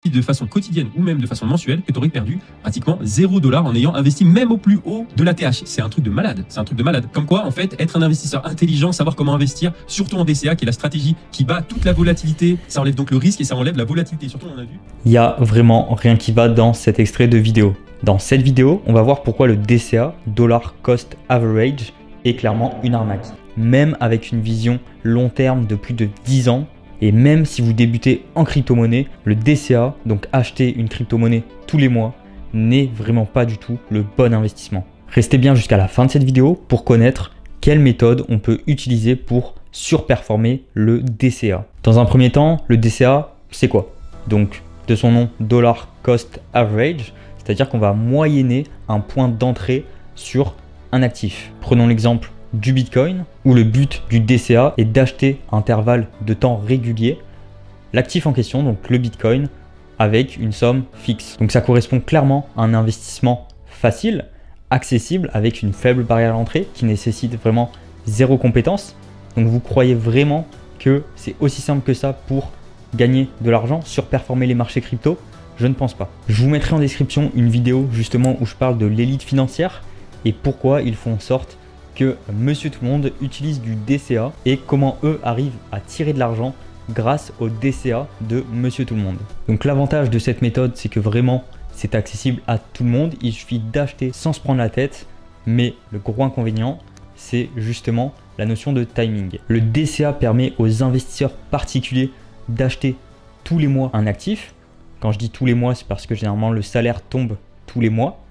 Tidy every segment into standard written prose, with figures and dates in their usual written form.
de façon quotidienne ou même de façon mensuelle que tu aurais perdu pratiquement 0$ en ayant investi même au plus haut de la TH. C'est un truc de malade, c'est un truc de malade. Comme quoi, en fait, être un investisseur intelligent, savoir comment investir, surtout en DCA, qui est la stratégie qui bat toute la volatilité, ça enlève donc le risque et ça enlève la volatilité. Surtout, on a vu. Il n'y a vraiment rien qui va dans cet extrait de vidéo. Dans cette vidéo, on va voir pourquoi le DCA, Dollar Cost Average, est clairement une arnaque. Même avec une vision long terme de plus de 10 ans, et même si vous débutez en crypto-monnaie, le DCA, donc acheter une crypto-monnaie tous les mois, n'est vraiment pas du tout le bon investissement. Restez bien jusqu'à la fin de cette vidéo pour connaître quelle méthode on peut utiliser pour surperformer le DCA. Dans un premier temps, le DCA, c'est quoi? Donc, de son nom, Dollar Cost Average, c'est-à-dire qu'on va moyenner un point d'entrée sur un actif. Prenons l'exemple du Bitcoin, où le but du DCA est d'acheter à intervalle de temps régulier l'actif en question, donc le Bitcoin, avec une somme fixe. Donc ça correspond clairement à un investissement facile, accessible, avec une faible barrière à l'entrée qui nécessite vraiment zéro compétence. Donc vous croyez vraiment que c'est aussi simple que ça pour gagner de l'argent, surperformer les marchés crypto? Je ne pense pas. Je vous mettrai en description une vidéo justement où je parle de l'élite financière et pourquoi ils font en sorte que Monsieur Tout-le-Monde utilise du DCA et comment eux arrivent à tirer de l'argent grâce au DCA de Monsieur Tout-le-Monde. Donc l'avantage de cette méthode, c'est que vraiment c'est accessible à tout le monde. Il suffit d'acheter sans se prendre la tête. Mais le gros inconvénient, c'est justement la notion de timing. Le DCA permet aux investisseurs particuliers d'acheter tous les mois un actif. Quand je dis tous les mois, c'est parce que généralement le salaire tombe tous les mois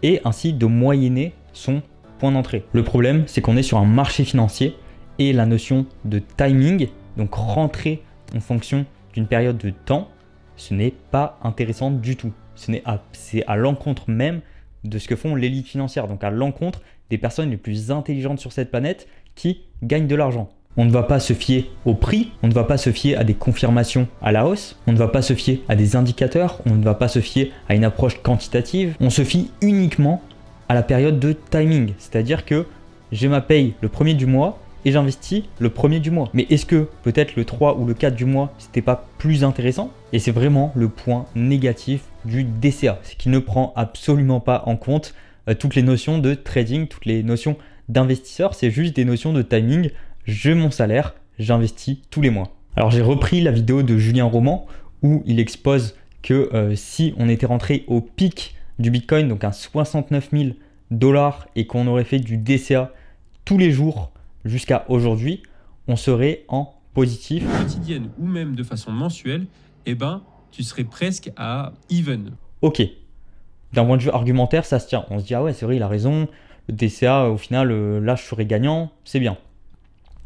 et ainsi de moyenner son point d'entrée. Le problème, c'est qu'on est sur un marché financier et la notion de timing, donc rentrer en fonction d'une période de temps, ce n'est pas intéressant du tout. C'est à l'encontre même de ce que font l'élite financière, donc à l'encontre des personnes les plus intelligentes sur cette planète qui gagnent de l'argent. On ne va pas se fier au prix, on ne va pas se fier à des confirmations à la hausse, on ne va pas se fier à des indicateurs, on ne va pas se fier à une approche quantitative, on se fie uniquement à la période de timing, c'est-à-dire que j'ai ma paye le 1er du mois et j'investis le 1er du mois. Mais est-ce que peut-être le 3 ou le 4 du mois, c'était pas plus intéressant? Et c'est vraiment le point négatif du DCA, c'est qu'il ne prend absolument pas en compte toutes les notions de trading, toutes les notions d'investisseur, c'est juste des notions de timing. J'ai mon salaire, j'investis tous les mois. Alors j'ai repris la vidéo de Julien Roman où il expose que si on était rentré au pic du Bitcoin, donc à 69 000$ et qu'on aurait fait du DCA tous les jours jusqu'à aujourd'hui, on serait en positif. Quotidienne ou même de façon mensuelle, eh ben, tu serais presque à even. Ok, d'un point de vue argumentaire, ça se tient. On se dit, ah ouais, c'est vrai, il a raison, le DCA, au final, là, je serais gagnant, c'est bien.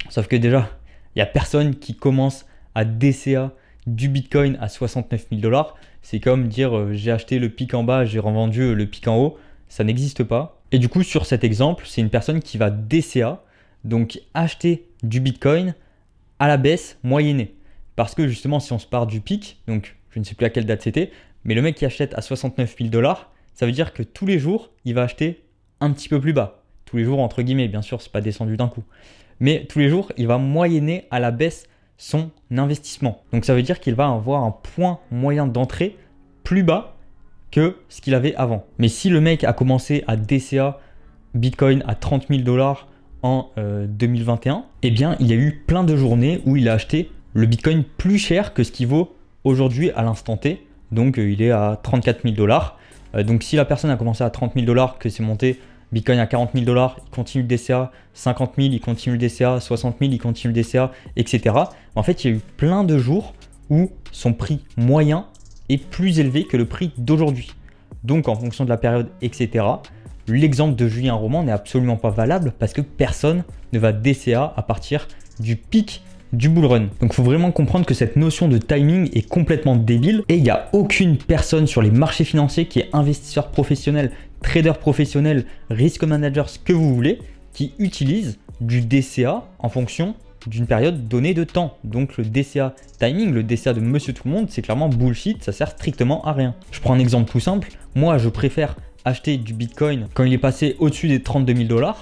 Sauf que déjà, il n'y a personne qui commence à DCA du Bitcoin à 69 000$. C'est comme dire j'ai acheté le pic en bas, j'ai revendu le pic en haut. Ça n'existe pas. Et du coup, sur cet exemple, c'est une personne qui va DCA, donc acheter du Bitcoin à la baisse moyennée. Parce que justement, si on se part du pic, donc je ne sais plus à quelle date c'était, mais le mec qui achète à 69 000$, ça veut dire que tous les jours, il va acheter un petit peu plus bas. Tous les jours, entre guillemets, bien sûr, c'est pas descendu d'un coup. Mais tous les jours, il va moyenner à la baisse son investissement. Donc ça veut dire qu'il va avoir un point moyen d'entrée plus bas que ce qu'il avait avant. Mais si le mec a commencé à DCA Bitcoin à 30 000$ en 2021, eh bien il y a eu plein de journées où il a acheté le Bitcoin plus cher que ce qu'il vaut aujourd'hui à l'instant T. Donc il est à 34 000$. Donc si la personne a commencé à 30 000$, que c'est monté Bitcoin à 40 000$, il continue le DCA, 50 000, il continue le DCA, 60 000, il continue le DCA, etc. En fait, il y a eu plein de jours où son prix moyen est plus élevé que le prix d'aujourd'hui. Donc, en fonction de la période, etc., l'exemple de Julien Roman n'est absolument pas valable parce que personne ne va DCA à partir du pic du bull run. Donc il faut vraiment comprendre que cette notion de timing est complètement débile et il n'y a aucune personne sur les marchés financiers qui est investisseur professionnel, trader professionnel, risk manager, ce que vous voulez, qui utilise du DCA en fonction d'une période donnée de temps. Donc le DCA timing, le DCA de Monsieur Tout-le-Monde, c'est clairement bullshit, ça sert strictement à rien. Je prends un exemple tout simple, moi je préfère acheter du Bitcoin quand il est passé au-dessus des 32 000$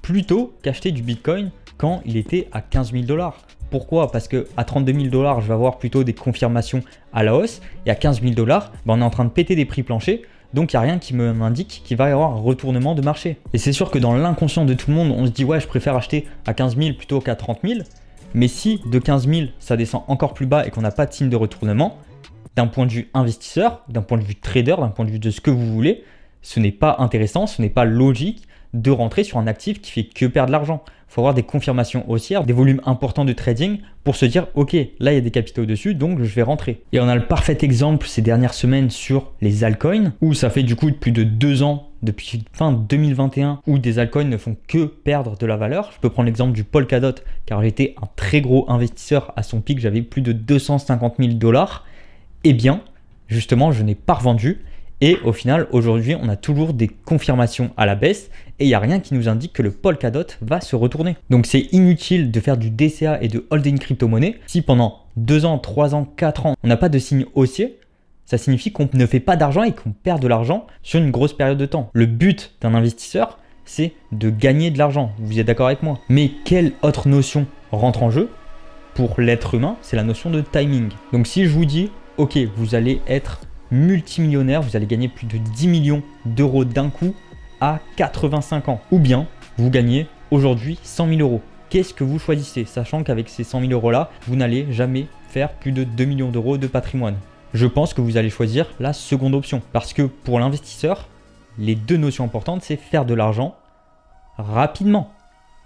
plutôt qu'acheter du Bitcoin quand il était à 15 000 $. Pourquoi? Parce qu'à 32 000 $, je vais avoir plutôt des confirmations à la hausse. Et à 15 000 $, ben, on est en train de péter des prix planchers. Donc, il n'y a rien qui m'indique qu'il va y avoir un retournement de marché. Et c'est sûr que dans l'inconscient de tout le monde, on se dit « ouais, je préfère acheter à 15 000 plutôt qu'à 30 000 ». Mais si de 15 000, ça descend encore plus bas et qu'on n'a pas de signe de retournement, d'un point de vue investisseur, d'un point de vue trader, d'un point de vue de ce que vous voulez, ce n'est pas intéressant, ce n'est pas logique de rentrer sur un actif qui fait que perdre de l'argent. Il faut avoir des confirmations haussières, des volumes importants de trading pour se dire « ok, là il y a des capitaux dessus, donc je vais rentrer ». Et on a le parfait exemple ces dernières semaines sur les altcoins où ça fait du coup plus de 2 ans, depuis fin 2021, où des altcoins ne font que perdre de la valeur. Je peux prendre l'exemple du Polkadot car j'étais un très gros investisseur à son pic, j'avais plus de 250 000 $. Eh bien, justement, je n'ai pas revendu. Et au final, aujourd'hui, on a toujours des confirmations à la baisse et il n'y a rien qui nous indique que le Polkadot va se retourner. Donc, c'est inutile de faire du DCA et de holding crypto-monnaie si pendant 2 ans, 3 ans, 4 ans, on n'a pas de signe haussier. Ça signifie qu'on ne fait pas d'argent et qu'on perd de l'argent sur une grosse période de temps. Le but d'un investisseur, c'est de gagner de l'argent. Vous êtes d'accord avec moi? Mais quelle autre notion rentre en jeu pour l'être humain? C'est la notion de timing. Donc, si je vous dis, ok, vous allez être multimillionnaire, vous allez gagner plus de 10 millions d'euros d'un coup à 85 ans. Ou bien, vous gagnez aujourd'hui 100 000 €. Qu'est-ce que vous choisissez? Sachant qu'avec ces 100 000 € là, vous n'allez jamais faire plus de 2 millions d'euros de patrimoine. Je pense que vous allez choisir la seconde option. Parce que pour l'investisseur, les deux notions importantes, c'est faire de l'argent rapidement.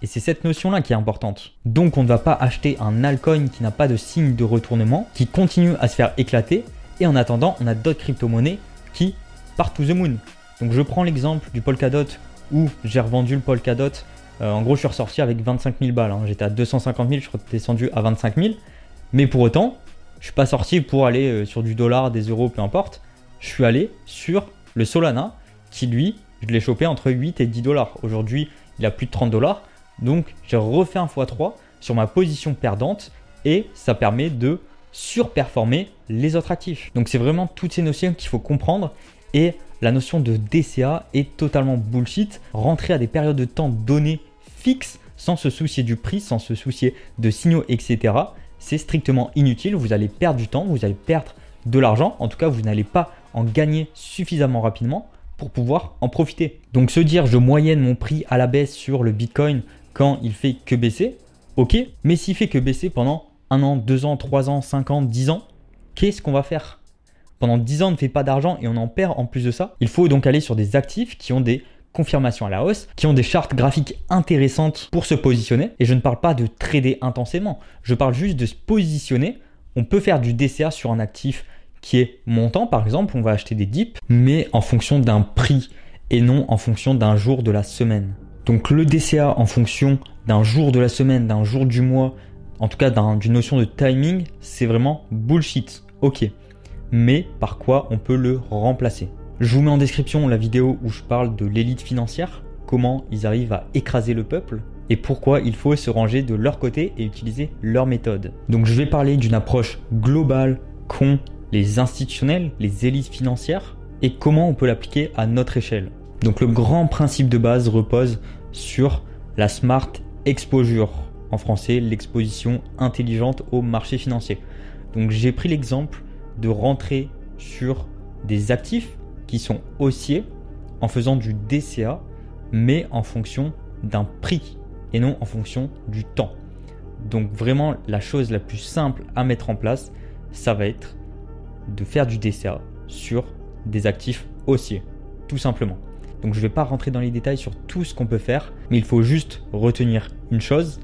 Et c'est cette notion-là qui est importante. Donc, on ne va pas acheter un altcoin qui n'a pas de signe de retournement, qui continue à se faire éclater. Et en attendant, on a d'autres crypto-monnaies qui partent to the moon. Donc, je prends l'exemple du Polkadot où j'ai revendu le Polkadot. En gros, je suis ressorti avec 25 000 balles. J'étais à 250 000, je suis redescendu à 25 000. Mais pour autant, je ne suis pas sorti pour aller sur du dollar, des euros, peu importe. Je suis allé sur le Solana qui, lui, je l'ai chopé entre 8 et 10 $. Aujourd'hui, il a plus de 30 $. Donc, j'ai refait un x3 sur ma position perdante et ça permet de surperformer les autres actifs. Donc, c'est vraiment toutes ces notions qu'il faut comprendre et la notion de DCA est totalement bullshit. Rentrer à des périodes de temps données fixes sans se soucier du prix, sans se soucier de signaux, etc. C'est strictement inutile. Vous allez perdre du temps, vous allez perdre de l'argent. En tout cas, vous n'allez pas en gagner suffisamment rapidement pour pouvoir en profiter. Donc, se dire je moyenne mon prix à la baisse sur le Bitcoin quand il fait que baisser, ok, mais s'il fait que baisser pendant 1 an, 2 ans, 3 ans, 5 ans, 10 ans, qu'est-ce qu'on va faire? Pendant 10 ans, on ne fait pas d'argent et on en perd en plus de ça. Il faut donc aller sur des actifs qui ont des confirmations à la hausse, qui ont des chartes graphiques intéressantes pour se positionner. Et je ne parle pas de trader intensément, je parle juste de se positionner. On peut faire du DCA sur un actif qui est montant, par exemple, on va acheter des dips, mais en fonction d'un prix et non en fonction d'un jour de la semaine. Donc le DCA en fonction d'un jour de la semaine, d'un jour du mois, en tout cas d'une notion de timing, c'est vraiment bullshit. Ok, mais par quoi on peut le remplacer? Je vous mets en description la vidéo où je parle de l'élite financière, comment ils arrivent à écraser le peuple et pourquoi il faut se ranger de leur côté et utiliser leur méthode. Donc je vais parler d'une approche globale qu'ont les institutionnels, les élites financières et comment on peut l'appliquer à notre échelle. Donc le grand principe de base repose sur la Smart Exposure, en français l'exposition intelligente au marché financier. Donc j'ai pris l'exemple de rentrer sur des actifs qui sont haussiers en faisant du DCA, mais en fonction d'un prix et non en fonction du temps. Donc vraiment la chose la plus simple à mettre en place, ça va être de faire du DCA sur des actifs haussiers, tout simplement. Donc je ne vais pas rentrer dans les détails sur tout ce qu'on peut faire, mais il faut juste retenir une chose,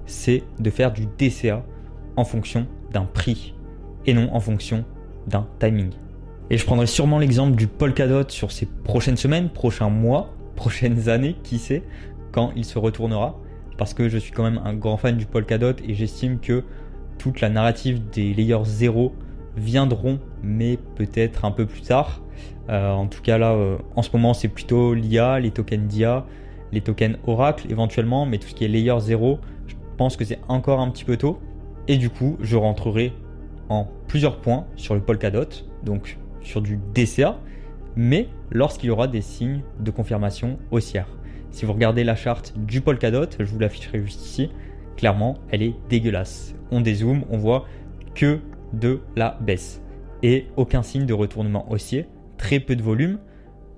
c'est de faire du DCA en fonction d'un prix et non en fonction d'un timing. Et je prendrai sûrement l'exemple du Polkadot sur ces prochaines semaines, prochains mois, prochaines années, qui sait, quand il se retournera, parce que je suis quand même un grand fan du Polkadot et j'estime que toute la narrative des layers 0 viendront, mais peut-être un peu plus tard. En tout cas là, en ce moment c'est plutôt l'IA, les tokens d'IA, les tokens Oracle éventuellement, mais tout ce qui est layer 0, je pense que c'est encore un petit peu tôt. Et du coup, je rentrerai en plusieurs points sur le Polkadot, donc sur du DCA, mais lorsqu'il y aura des signes de confirmation haussière. Si vous regardez la charte du Polkadot, je vous l'afficherai juste ici, clairement, elle est dégueulasse. On dézoome, on voit que de la baisse et aucun signe de retournement haussier, très peu de volume,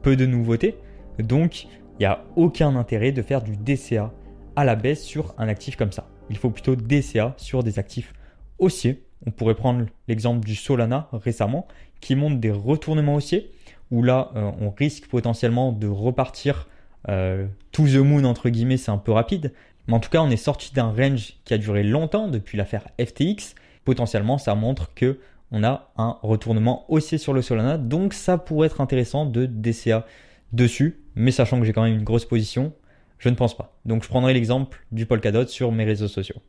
peu de nouveautés. Donc, il n'y a aucun intérêt de faire du DCA à la baisse sur un actif comme ça. Il faut plutôt DCA sur des actifs haussiers. On pourrait prendre l'exemple du Solana récemment qui montre des retournements haussiers où là, on risque potentiellement de repartir to the moon entre guillemets, c'est un peu rapide. Mais en tout cas, on est sorti d'un range qui a duré longtemps depuis l'affaire FTX. Potentiellement, ça montre que on a un retournement haussier sur le Solana. Donc, ça pourrait être intéressant de DCA dessus. Mais sachant que j'ai quand même une grosse position, je ne pense pas. Donc, je prendrai l'exemple du Polkadot sur mes réseaux sociaux.